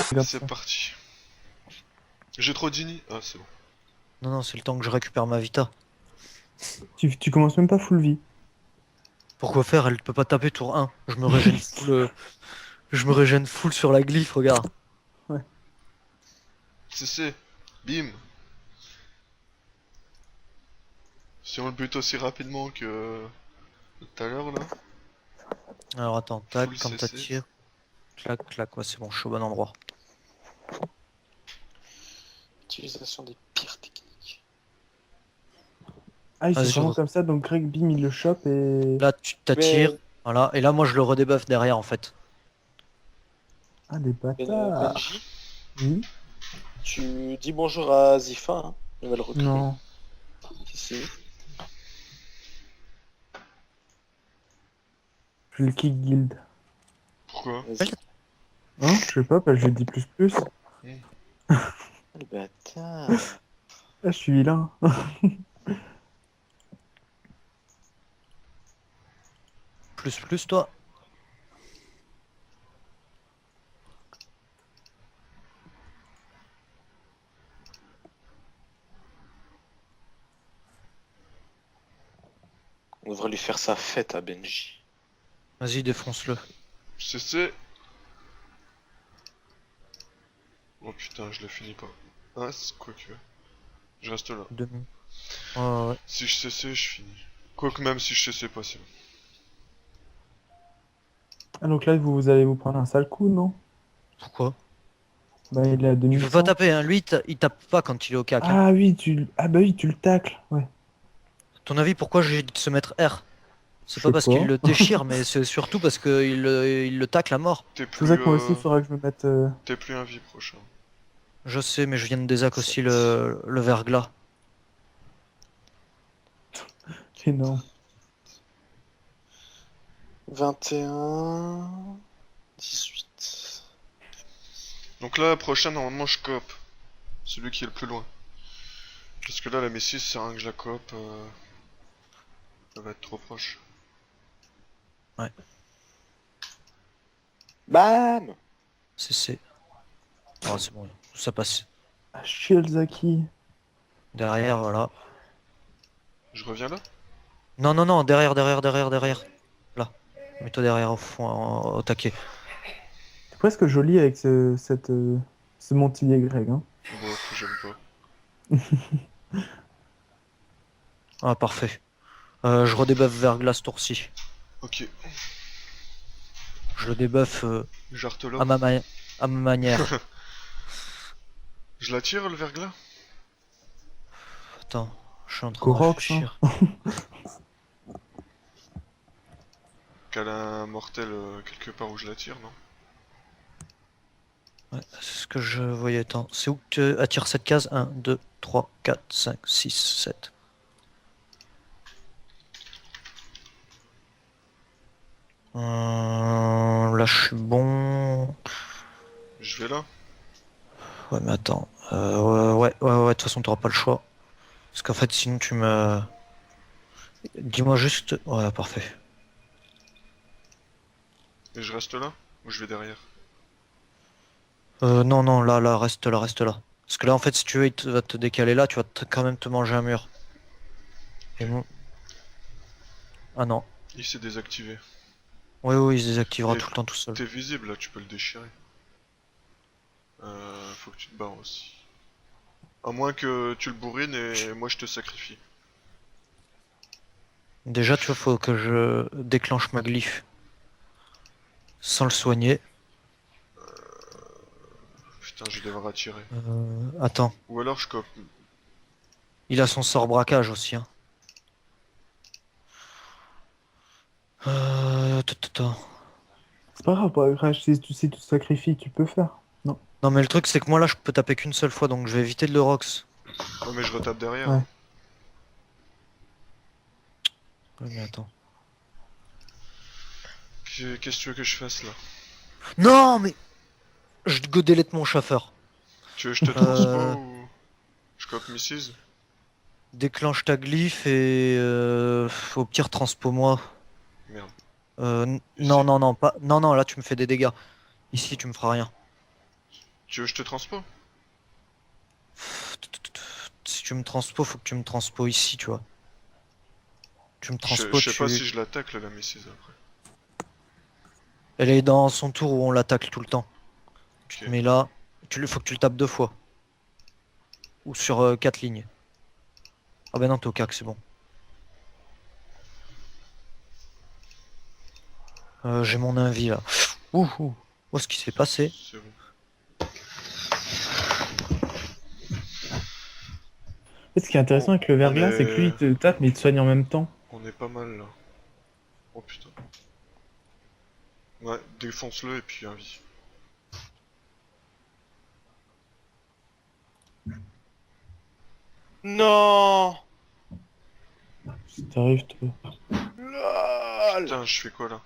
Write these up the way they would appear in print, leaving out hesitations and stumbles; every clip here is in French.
Regarde C'est ça. parti. J'ai trop d'ini. Ah, c'est bon. Non, non, c'est le temps que je récupère ma vita. Tu commences même pas full vie. Pourquoi faire? Elle peut pas taper tour 1. Je me régène full, je me régène full sur la glyphe, regarde. Ouais. C'est. Bim. Si on le bute aussi rapidement que tout à l'heure là. Alors attends, tac, Full quand CC. t'attires. Clac, clac, ouais, c'est bon, je suis au bon endroit. Utilisation des pires techniques. Ah, ils sont Vas-y, vraiment comme ça, donc Greg Bim il le chope et. là, tu t'attires, Mais, voilà, et là, moi, je le redébuffe derrière, en fait. Ah, des bâtards! Benji, Oui? tu dis bonjour à Zifa, hein, nouvelle recrue. Non. Ici. Je le kick guild. Pourquoi? Vas-y. Hein? Je sais pas, je lui dis plus plus. Le bâtard. Ah, je suis vilain. Plus, toi. On devrait lui faire sa fête à Benji. Vas-y, défonce-le. CC. Oh putain, je le finis pas. Ah, c'est quoi que. Je reste là. Demi. Ouais, ouais. Si je CC, je finis. Quoique même si je CC pas, c'est bon. Ah, donc là, vous allez vous prendre un sale coup, non? Pourquoi? Bah, il est à Il peut 2100. pas taper, hein. Lui, il tape pas quand il est au cac, hein. Ah oui, ah bah oui, tu le tacles. Ouais. À ton avis, pourquoi j'ai dit de se mettre R? C'est Je pas sais parce pas. qu'il le déchire, mais c'est surtout parce qu'il le tacle à mort. T'es C'est pour ça plus. que moi aussi, il faudra que je me mette. T'es plus un vie prochain. Je sais, mais je viens de désac aussi le verglas. Énorme. 21... 18... Donc là, la prochaine, normalement, je coop. Celui qui est le plus loin. Parce que là, la Messi, c'est rien que je la coop. Ça va être trop proche. BAM C'est. Oh, c'est bon, ça passe. Ah, Shielzaki. Derrière, voilà. Je reviens là? Non, non, non, derrière. Là. Mets-toi derrière au fond, au taquet. C'est presque joli avec ce Montillet Greg. Hein. Bon, j'aime pas. Ah, parfait. Je redébuffe verglas ce tour-ci. Ok. Je le débuffe J'artelo. à ma manière. Je la tire, le verglas? Attends, je suis en train de Corox, hein. réfléchir. Qu'elle a un mortel quelque part où je la tire, non? Ouais, c'est ce que je voyais. Attends, c'est où que tu attires cette case? 1, 2, 3, 4, 5, 6, 7. Là, je suis bon. Je vais là? Ouais, mais attends. De toute façon, t'auras pas le choix. Parce qu'en fait, sinon, tu me. Dis-moi juste. Ouais, parfait. Et je reste là? Ou je vais derrière? Non, non, là, reste là, reste là. Parce que là, en fait, si tu veux, va te décaler là, tu vas quand même te manger un mur. Et moi. Ah non. Il s'est désactivé. Oui, oui, il se désactivera Et tout le temps tout seul. T'es visible là, tu peux le déchirer. Faut que tu te barres aussi. À moins que tu le bourrines et moi je te sacrifie. Déjà, tu vois, faut que je déclenche ma glyphe. Sans le soigner. Putain, je vais devoir attirer. Attends. Ou alors je cope. Il a son sort braquage aussi, hein. Attends. C'est pas grave, pour Crash, si tu te sacrifies, tu peux faire. Non. Non, mais le truc, c'est que moi, là, je peux taper qu'une seule fois, donc je vais éviter de le rox. Ouais, mais je retape derrière. Ouais. Hein. Ouais, mais attends. Qu'est-ce que tu veux que je fasse là? Non, mais. Je go delete mon chauffeur. Tu veux que je te transpo ou je cope Mrs. Déclenche ta glyphe et au pire transpo-moi. Merde. Non, Ici. non, non, pas. Non, non, là tu me fais des dégâts. Ici tu me feras rien. Tu veux que je te transpo? Si tu me transpo, faut que tu me transpo ici, tu vois. Tu me transpo, Je sais pas tu. si je l'attaque là, la Mrs. après. Elle est dans son tour où on l'attaque tout le temps. Tu te Ok. mets là. Faut que tu le tapes 2 fois. Ou sur 4 lignes. Ah bah non, t'es au cac, c'est bon. J'ai mon invi là. Ouh, ouh. Oh, ce qui s'est passé. C'est bon. En fait, ce qui est intéressant avec le On verglas, c'est que lui, il est... te tape, mais il te soigne en même temps. On est pas mal là. Oh putain. Ouais, défonce-le et puis un vie. Non. Si t'arrives, toi, Lol. Putain, je fais quoi là?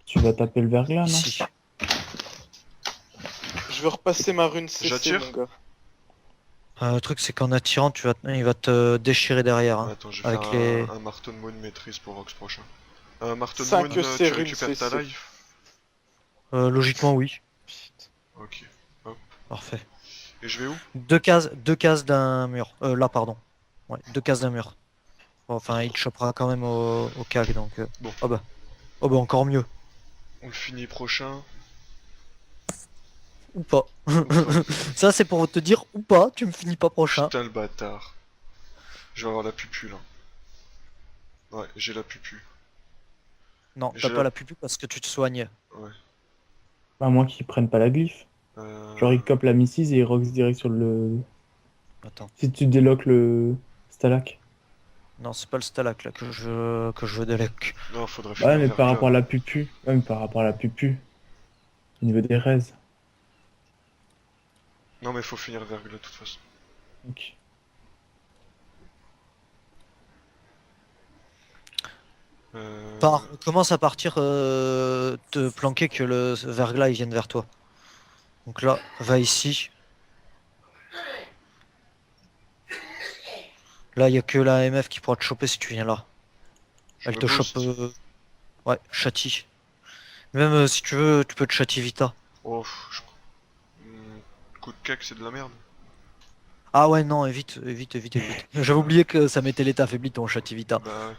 tu vas taper le verglas, non? Ici. Je vais repasser ma rune CC, J'attire mon gars. Le truc, c'est qu'en attirant, il va te déchirer derrière. Hein, Attends, je vais avec faire les. un marteau de moon maîtrise pour Rox prochain. Marteau de 5 moon, tu runes récupères ta CC. life? Logiquement, oui. Ok. Parfait. Et je vais où? 2 cases d'un mur. Là, pardon. Ouais, 2 cases d'un mur. Enfin, il te chopera quand même au cag, donc. Bon. Oh bah. Oh bah, encore mieux. On le finit prochain. Ou pas. Ça, c'est pour te dire ou pas, tu me finis pas prochain. Putain le bâtard. Je vais avoir la pupu là. Ouais, j'ai la pupu. Non, J'ai t'as la- pas la pupu parce que tu te soignes. Ouais. À moins qu'ils prennent pas la glyphe. Genre, il cope la Mrs. et il rox direct sur le. Attends. Si tu déloques le Stalac. Non, c'est pas le stalac là que je veux délec. Non, faudrait Ouais, finir mais vers par là. rapport à la pupu. Ouais, mais par rapport à la pupu. Au niveau des raises. Non, mais faut finir vers là de toute façon. Ok. Commence à partir te planquer que le verglas il vienne vers toi. Donc là, va ici. Là, il y a que la MF qui pourra te choper si tu viens là. Je Elle me te chope. booste. Ouais, châtie. Même si tu veux, tu peux te châtie vita. Oh, coup de cac, c'est de la merde. Ah ouais, non, évite, évite, évite, évite. J'avais oublié que ça mettait l'état affaibli ton châtie vita. Bah ouais.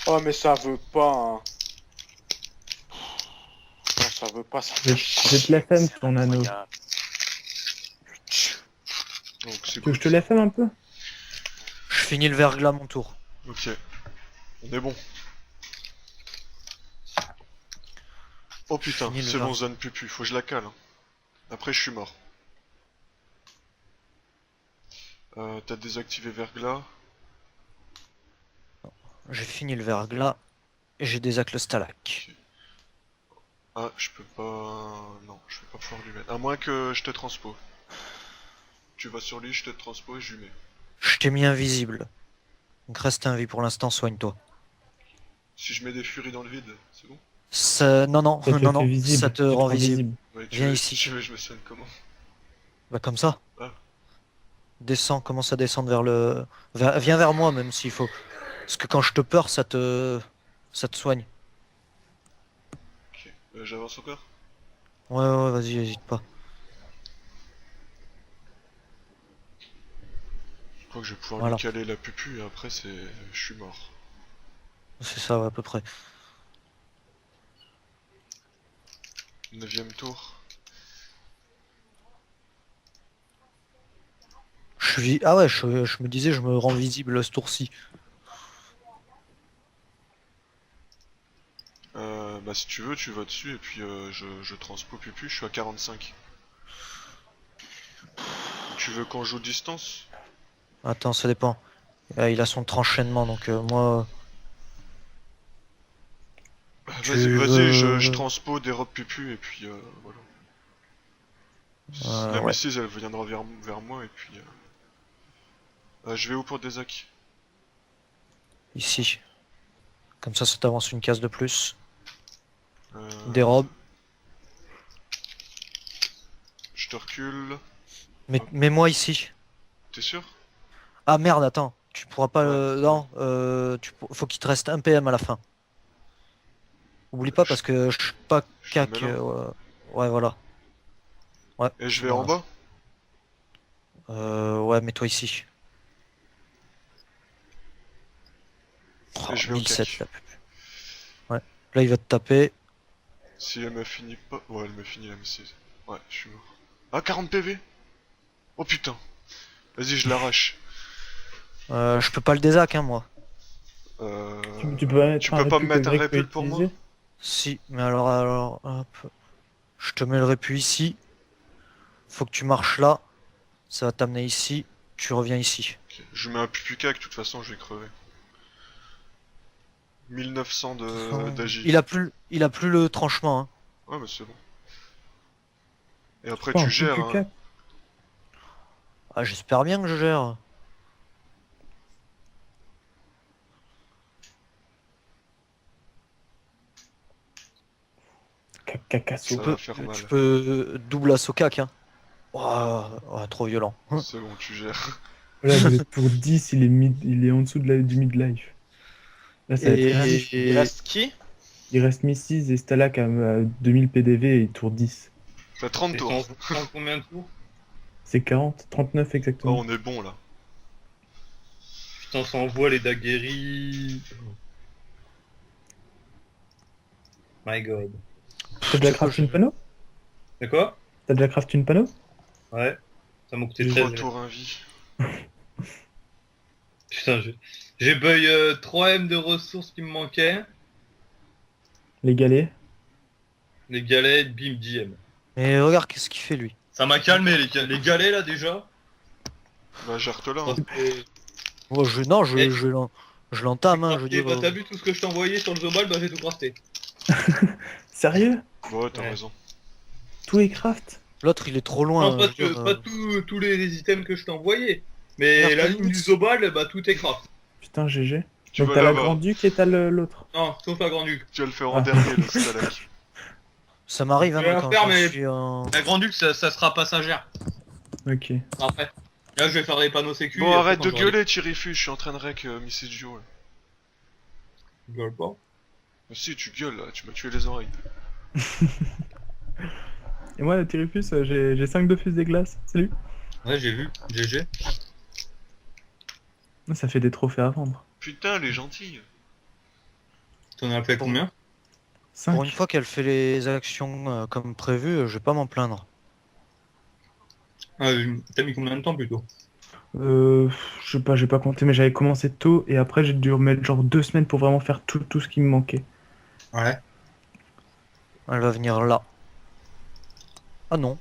Oh, mais ça veut pas, hein. Non, ça veut pas, ça Je vais te la FM sur ton anneau. incroyable. Donc c'est Tu veux que je te good. la FM un peu? Je finis le verglas à mon tour. Ok. On est bon. Oh putain, Finis le c'est bon, vin. zone pupu, faut que je la cale. Hein. Après, je suis mort. T'as désactivé verglas. J'ai fini le verglas et j'ai désac le stalac. Ah, je peux pas... Non, je vais pas pouvoir lui mettre. À moins que je te transpo. Tu vas sur lui, je te transpo et je lui mets. Je t'ai mis invisible. Donc reste invisible pour l'instant, soigne-toi. Si je mets des furies dans le vide, c'est bon? Non, non, Ça te non, fait non, visible. ça te Tu rend rends visible. Ouais, Viens ici. Tu veux, je me soigne comment? Bah comme ça. Ah. Descends, commence à descendre vers le... Viens vers moi même s'il faut. Parce que quand je te peur, ça te soigne. Ok. J'avance encore? Ouais, ouais, vas-y, hésite pas. Je crois que je vais pouvoir Voilà. lui caler la pupu et après c'est... Je suis mort. C'est ça, ouais, à peu près. 9ème tour. Ah ouais, je me disais, je me rends visible ce tour-ci. Bah si tu veux, tu vas dessus et puis je transpo pupu, je suis à 45. Tu veux qu'on joue distance? Attends, ça dépend. Il a son enchaînement, donc moi... Tu Vas-y, veux- je transpo des robes pupu et puis voilà. La ouais. Mrs elle viendra vers moi et puis... je vais où pour des accs? Ici. Comme ça t'avance une case de plus. Euh, Des robes. recule. Mets-moi ici. T'es sûr? Ah merde, attends. Tu pourras pas. Ouais. Non, faut qu'il te reste un PM à la fin. Oublie pas parce que je suis pas Je le cac. mets là. Ouais, voilà. Ouais. Et je c'est vais bon, en là. bas? Ouais, mets-toi ici. Oh, Et je vais au 1007 cac. là. Ouais. Là, il va te taper. Si elle me finit pas... Ouais, elle me finit la M6. Ouais, je suis mort. Ah, 40 PV. Oh putain. Vas-y, je l'arrache. Je peux pas le désac, hein, moi. Tu peux pas mettre Tu un peux pas me répu que mettre un Greg peut répul pour moi? utiliser? Si, mais alors, hop. Je te mets le répu ici. Faut que tu marches là. Ça va t'amener ici. Tu reviens ici. Ok. Je mets un pupucac, de toute façon, je vais crever. 1900 d'agi. Il a plus le tranchement, hein. Ouais, mais c'est bon. Et après, Pas un tu gères, hein. PQK. Ah, j'espère bien que je gère. Cacasso. Ça va faire mal. Tu peux double assaut cac, hein. Trop violent. C'est bon, tu gères. Là, vous êtes pour 10, il est en dessous du midlife. Là, ça va être triste. Il reste qui? Il reste Mrs. et Stalak à 2000 PDV et tour 10. T'as 30 Ils tours. sont en combien de tours? C'est 40, 39 Oh, exactement. on est bon là. Putain, ça envoie les daguerris. My god. T'as déjà crafté une panneau? C'est quoi? T'as déjà crafté une panneau? Ouais. Ça m'a coûté Je 13. Retour à vie. Putain, j'ai buy 3M de ressources qui me manquaient. Les galets? Les galets, bim, 10M. Mais regarde qu'est-ce qu'il fait lui. Ça m'a calmé les galets là déjà. Bah, gère-toi là. Hein. Oh, je l'entame, hein, je veux dire. Bah, t'as vu tout ce que je t'ai envoyé sur le Zobal, bah j'ai tout crafté. Sérieux? Ouais, t'as Ouais. raison. Tout est craft? L'autre il est trop loin. Non, pas, je veux dire, pas tous les items que je t'ai envoyés. Mais Merde, la t'as ligne vu du Zobal, bah tout est craft. Putain, GG. Tu Donc vas t'as la là-bas. Grand-Duc et t'as l'autre. Non, sauf la Grand Duc. Tu vas le faire en Ah. dernier, le Stalak. Ça m'arrive, hein, Je vais moi, la quand faire, je mais- suis en. La Grand Duc, ça sera passagère. Ok. Après. Là, je vais faire des panneaux sécu. Bon, et après, arrête quand de j'aurai gueuler, Thierry-Fu, je suis en train de rec Mrs. Joe. Là. des- Je gueule pas. Mais si, tu gueules là, tu m'as tué les oreilles. Et moi, Tyrifus, j'ai 5 Dofus des glaces. Salut. Ouais, j'ai vu. GG. Ça fait des trophées à vendre. Putain, elle est gentille. T'en as fait combien? 5. Pour une fois qu'elle fait les actions comme prévu, je vais pas m'en plaindre. Ah, t'as mis combien de temps plutôt? Je sais pas, j'ai pas compté, mais j'avais commencé tôt et après j'ai dû remettre genre 2 semaines pour vraiment faire tout ce qui me manquait. Ouais. Elle va venir là. Ah non.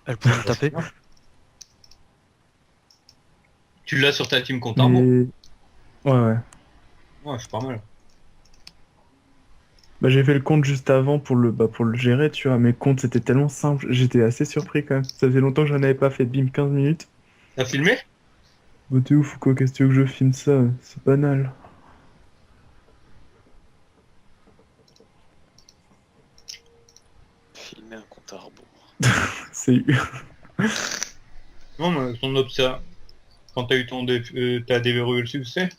Elle pourrait me taper. Tu l'as sur ta team compte arbre? Mais- Ouais. Ouais, c'est pas mal. Bah, j'ai fait le compte juste avant pour le gérer, tu vois. Mes comptes c'était tellement simple, j'étais assez surpris quand même. Ça faisait longtemps que j'en avais pas fait, bim, 15 minutes. T'as filmé? Bah, t'es ouf ou quoi, qu'est-ce que tu veux que je filme ça? C'est banal. Filmer un compte à rebours. C'est Non, mais ton observe. Quand t'as eu t'as déverrouillé le succès?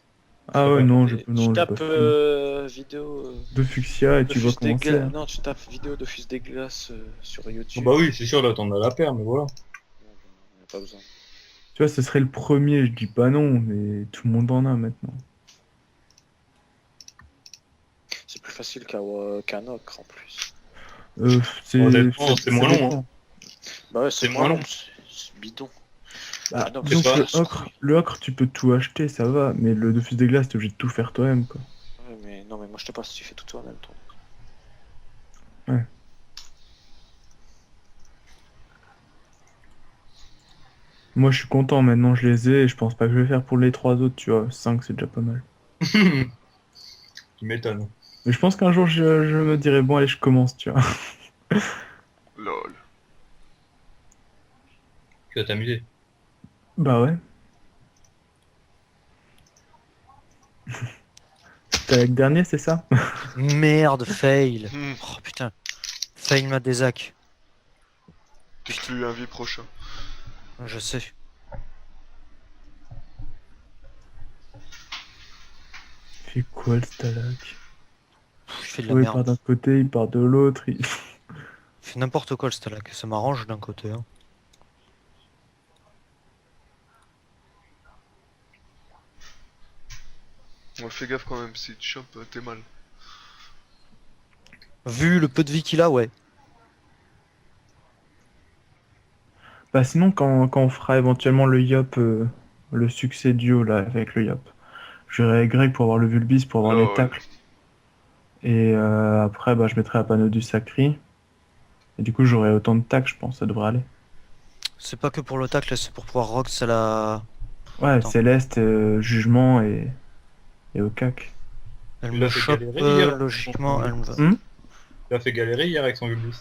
Ah ouais, non, Et non, tu j'ai pas tapes fait. vidéo. De Fuchsia et tu vois Dofus comment des c'est. glaces. Non, tu tapes vidéo de Fus des glaces sur Oh, YouTube. bah oui, c'est sûr, là t'en as la paire, mais voilà. On a pas besoin. Tu vois, ce serait le premier, je dis pas non, mais tout le monde en a maintenant. C'est plus facile qu'un ocre en plus. Honnêtement, c'est moins long, dépend. Bah ouais, c'est C'est moins long. C'est bidon. Bah, Ah non, disons c'est que pas- le ocre, tu peux tout acheter, ça va, mais le Dofus des glaces, t'es obligé de tout faire toi-même, quoi. Ouais, mais non, mais moi je te parle si tu fais tout toi en même temps. Moi, je suis content, maintenant je les ai, et je pense pas que je vais faire pour les 3 autres, tu vois. 5, c'est déjà pas mal. Tu m'étonnes. Mais je pense qu'un jour, je me dirai, bon, allez, je commence, tu vois. Lol. Tu vas t'amuser. Bah ouais. T'es avec dernier, c'est ça? Merde, fail. Hmm. Oh putain. Fail ma désac. plus un vie prochain. Je sais. Il fait quoi le Stalag? Il fait de la Ouais, il part merde. d'un côté, il part de l'autre. Il fait n'importe quoi le stalag. Ça m'arrange d'un côté. Hein. Ouais, fais gaffe quand même, si tu chopes, t'es mal. Vu le peu de vie qu'il a, ouais. Bah sinon, quand on fera éventuellement le Yop, le succès duo là, avec le Yop, j'irai Greg pour avoir le Vulbis, pour avoir les LOL. tacles. Et après, bah, je mettrai à panneau du Sacri. Et du coup, j'aurai autant de tacles, je pense, ça devrait aller. C'est pas que pour le tacle, c'est pour pouvoir rock, ça la. Ouais, Attends. Céleste, Jugement et au cac. Elle Tu me l'as fait chope, galérer hier. logiquement, elle me va. Hmm. Il a fait galérer hier avec son Ulbis.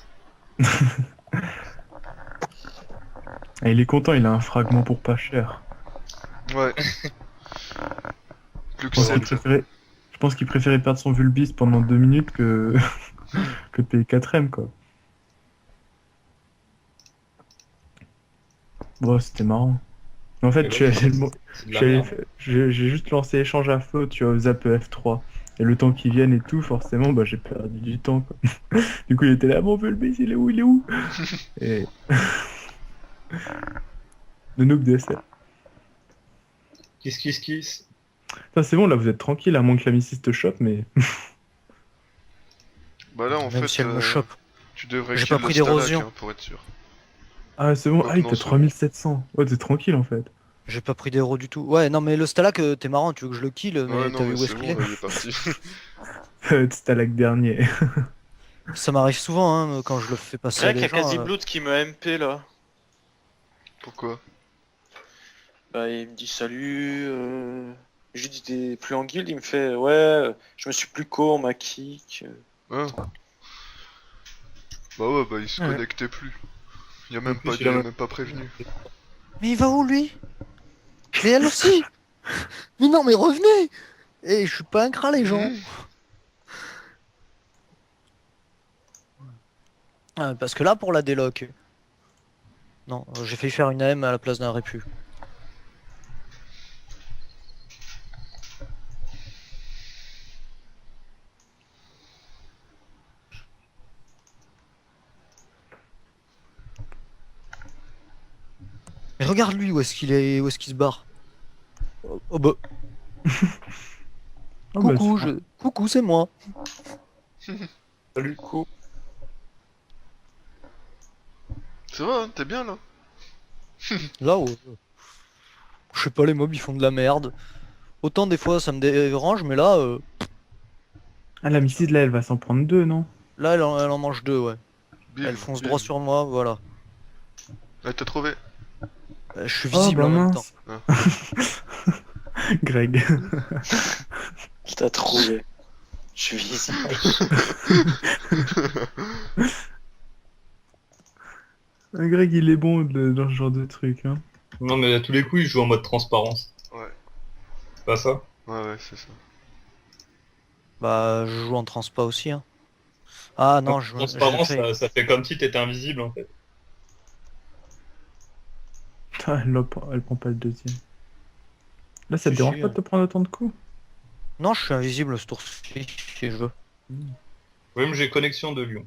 Et il est content, il a un fragment pour pas cher. Ouais. Plus que Je pense qu'il 7. préférait, je pense qu'il préférait perdre son Vulbis pendant 2 minutes que, que payer 4ème, quoi. Bon, c'était marrant. Mais en fait, Mais je suis vas-y, allé le mo- C'est de je la suis allé merde. j'ai juste lancé échange à flot, tu vois, aux Zap F3. Et le temps qu'ils viennent et tout, forcément, bah, j'ai perdu du temps, quoi. Du coup, il était là, mon Vulbis, il est où, il est où? Et... Le noob DSL. Kiss. Putain, c'est bon, là, vous êtes tranquille, à moins que la Missis te chope, mais... Bah là, en Même fait, si elle me chope. tu devrais J'ai kill pas le pris Stalag, d'érosion. hein, pour être sûr. Ah, c'est bon, Donc ah, il non, t'a c'est 3700. Ouais, t'es tranquille, en fait. J'ai pas pris d'héros du tout. Ouais, non, mais le stalag, t'es marrant, tu veux que je le kill, Ouais, mais non, t'as vu mais où c'est est-ce qu'il bon, est? là, il est parti. Stalag dernier. Ça m'arrive souvent, hein, quand je le fais passer à Greg, il y des a gens. quasi Blood qui me MP là. Pourquoi? Bah, il me dit salut. Je lui dis t'es plus en guild, il me fait ouais, je me suis plus co, on m'a kick. Hein? Bah ouais, bah il se Ouais. connectait plus. Il a En même plus, pas, il a il a même- même pas prévenu. Mais il va où, lui? Mais elle aussi! Mais non, mais revenez! Eh, je suis pas un crat, les gens! Ah, parce que là, pour la déloc. Non, j'ai failli faire une AM à la place d'un répu. Mais regarde lui, où est-ce qu'il est, où est-ce qu'il se barre? Oh, oh bah, Ah, bah, coucou, c'est- coucou, c'est moi. Salut, coup. Ça va, hein, t'es bien là? Là, je sais pas, les mobs ils font de la merde. Autant des fois ça me dérange, mais là, Ah, la Missis, là, elle va s'en prendre 2, non? là elle en mange deux, ouais. Bim, Elle fonce bim. droit sur moi, voilà. Ouais, t'as trouvé. Je suis Oh, visible bah en même temps. mince. Greg. Qui t'a trouvé? Je suis visible. Greg, il est bon dans ce genre de truc, hein. Non, mais à tous les coups, il joue en mode transparence. Ouais, C'est pas ça? ouais, c'est ça. Bah, je joue en transpa aussi, hein. Ah non, je Transparence, fais. ça fait comme si t'étais invisible en fait. Putain, elle prend pas le deuxième. Là, ça te Si, dérange si, pas de te prendre autant de coups? Non, je suis invisible ce tour-ci, si je veux. Même j'ai connexion de Lyon.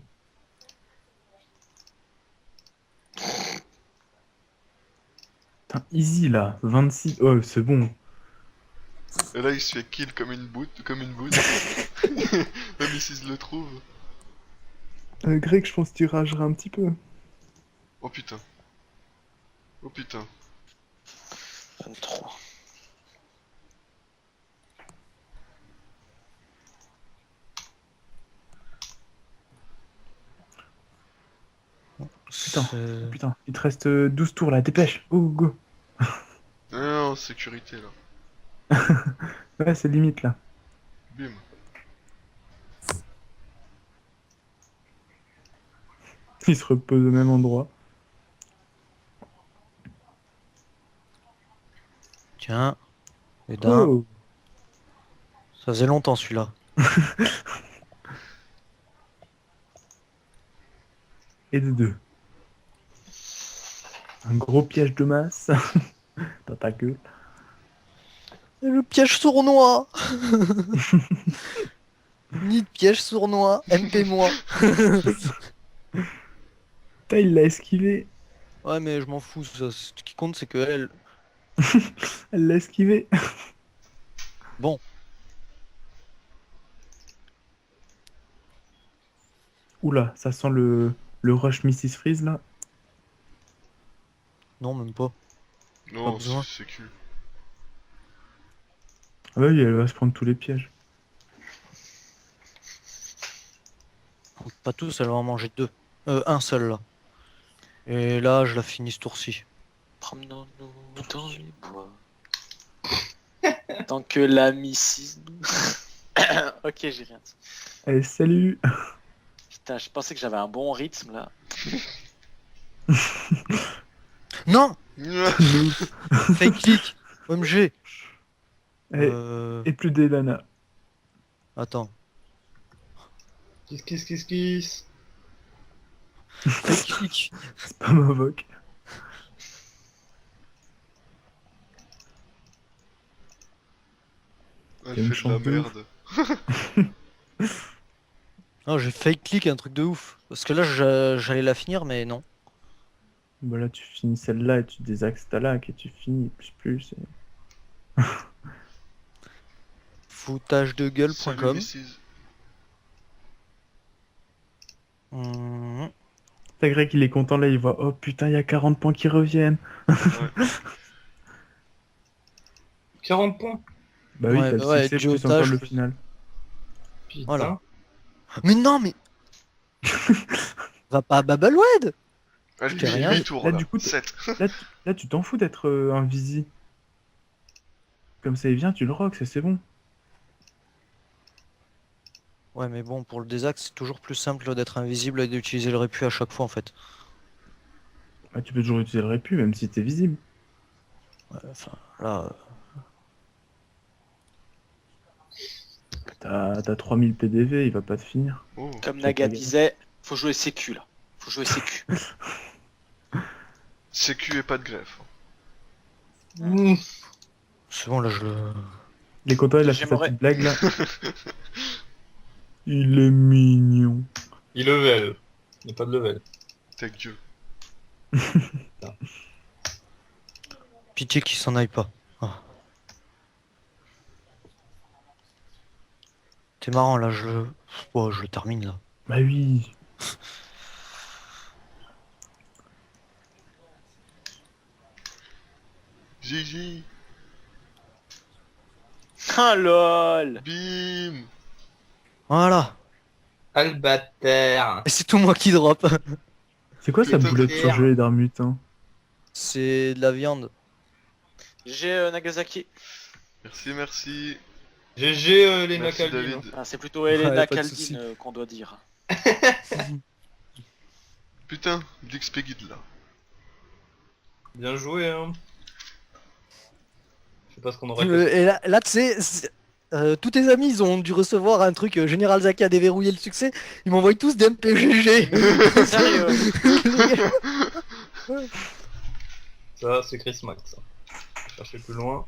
Putain, easy, là. 26... Oh, c'est bon. Et là, il se fait kill comme une boute, comme une boute. Même ici, il le trouve. Greg, je pense que tu rageras un petit peu. Oh putain. Oh putain. 23. Putain. C'est- Putain, il te reste 12 tours, là. Dépêche. Go, go, Non, sécurité là. go. Ouais, c'est limite, là. Bim. Il se repose au même endroit. Tiens, et d'un. Oh. Ça faisait longtemps celui-là. Et de 2. Un gros piège de masse. Dans ta gueule. Le piège sournois. Ni de piège sournois, MP-moi. Putain, il l'a esquivé. Ouais, mais je m'en fous, ce qui compte c'est que elle. Elle l'a esquivé. Bon. Oula, ça sent le rush Mrs. Freeze là. Non, même pas. Non, besoin. c'est cul. Ah bah oui, elle va se prendre tous les pièges. Pas tous, elle va en manger deux. Un seul là. Et là, je la finis ce tour-ci. Promenons-nous dans les bois. Tant que la Mrs. Ok, j'ai rien dit. Allez, salut. Putain, je pensais que j'avais un bon rythme là. Non. Noob. Fake click. OMG. Et plus d'Elana. Attends. Kiss. Fake click. C'est pas m'invoque. Elle Quelle fait de la chance de ouf. merde. Non, j'ai fake click un truc de ouf. Parce que là, j'allais la finir, mais non. Bah là, tu finis celle-là et tu désaxes ta lac et tu finis plus. Foutagedegueule.com. Salut, Mrs. Mhm. T'as Greg, il est content là, il voit, oh putain, il y a 40 points qui reviennent. 40 points. Bah oui, Ouais, t'as bah le ouais, succès duo plus encore tâche, le plus- final. Putain. Voilà. Mais non, mais. Va pas à Babelwed. Ah, Je t'ai rien dit. 8 tours Là, là. du coup, 7. Là, tu t'en fous d'être invisi. Comme ça, il vient, tu le rock, ça c'est bon. Ouais, mais bon, pour le désaxe, c'est toujours plus simple d'être invisible et d'utiliser le répu à chaque fois en fait. Bah, tu peux toujours utiliser le répu, même si t'es visible. Ouais, enfin, là. T'as 3000 PDV, il va pas te finir. Oh. Comme J'ai Naga pas gagné. disait, faut jouer sécu là. Faut jouer sécu. CQ et pas de greffe. Mmh. C'est bon, là, je le. Il est content, il a fait sa J'aimerais- petite blague là. Il est mignon. Il level. Il n'y a pas de level. Ta gueule. Pitié qu'il s'en aille pas. Ah. T'es marrant, là, je le. Oh, je le termine là. Bah oui. GG. Ah lol. Bim. Voilà. Albater. Et c'est tout moi qui drop. C'est quoi sa Putain, boulette frère. surgelée d'un mutin? C'est de la viande. J'ai Nagasaki. Merci. GG les Merci Nakaldin. David. Ah, c'est plutôt Ouais, Elena pas de souci. Kaldin qu'on doit dire. Putain, d'XP Guide là. Bien joué hein. Je sais pas ce qu'on aurait fait. Et là tu sais, tous tes amis, ils ont dû recevoir un truc. Général Zaki a déverrouillé le succès. Ils m'envoient tous des MPGG. Sérieux. Ça c'est Chris Max. Ça. Chercher plus loin.